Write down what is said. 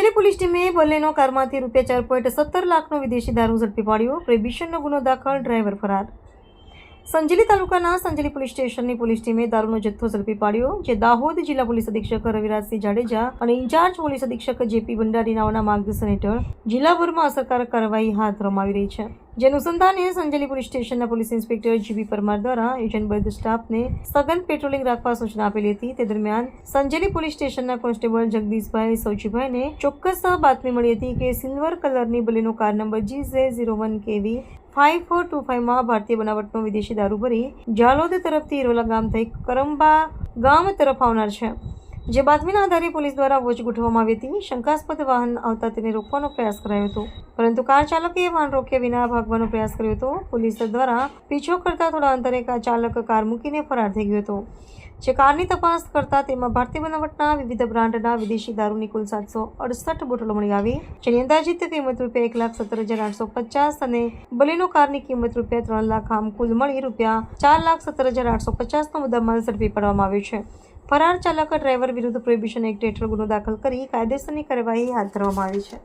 Sanjeli police ટીમે Baleno કારમાંથી ₹4.17 લાખનો વિદેશી દારૂ ઝડપી પાડ્યો. પ્રોહિબિશનનો ગુનો દાખલ, ડ્રાઈવર ફરાર. સંજેલી તાલુકાના સંજેલી પોલીસ સ્ટેશનની પોલીસ ટીમે દારૂનો જથ્થો ઝડપી પાડ્યો, જે દાહોદ જિલ્લા પોલીસ અધિક્ષક રવિરાજસિંહ જાડેજા અને ઇન્ચાર્જ પોલીસ અધિક્ષક જેપી ભંડારી નાઓના માર્ગદર્શન હેઠળ જિલ્લાભરમાં અસરકારક કાર્યવાહી હાથ ધરવામાં આવી રહી છે. જે અનુસંધાને સંજેલી પોલીસ સ્ટેશનના પોલીસ ઇન્સ્પેક્ટર જીબી પરમાર દ્વારા એજન્ટબદ્ધ સ્ટાફને સઘન પેટ્રોલિંગ રાખવા સૂચના આપેલી હતી. તે દરમિયાન સંજેલી પોલીસ સ્ટેશનના કોન્સ્ટેબલ જગદીશભાઈ સૌજીભાઈને ચોક્કસ બાતમી મળી હતી કે સિલ્વર કલરની બલેનો કાર નંબર GZ01KV 5425માં ભારતીય બનાવટનો વિદેશી દારૂ ભરી જાલોદ તરફથી હિરોલા ગામ થઈ કરંબા ગામ તરફ આવનાર છે. જે બાતમીના આધારે પોલીસ દ્વારા વોચ ગોઠવવામાં આવી હતી. શંકાસ્પદ વાહન આવતા તેને રોકવાનો પ્રયાસ કરાયો હતો, પરંતુ કાર ચાલકે વાહન રોક્યા વિના ભાગવાનો પ્રયાસ કર્યો હતો. પોલીસ દ્વારા પીછો કરતા થોડા અંતરે ચાલક કાર મૂકીને ફરાર થઈ ગયો હતો. જે કારની તપાસ કરતા તેમાં ભારતીય બનાવટના વિવિધ બ્રાન્ડના વિદેશી દારૂની કુલ 768 બોટલો મળી આવી, જેની અંદાજિત કિંમત ₹1,17,850 અને બલેનો કારની કિંમત ₹3 લાખ, આમ કુલ મળી ₹4,17,850નો મુદ્દામાલ ઝડપી પાડવામાં આવ્યો છે. ફરાર ચાલક ડ્રાઈવર વિરુદ્ધ પ્રોહિબિશન એક્ટ હેઠળ ગુનો દાખલ કરી કાયદેસરની કાર્યવાહી હાથ ધરવામાં આવી છે.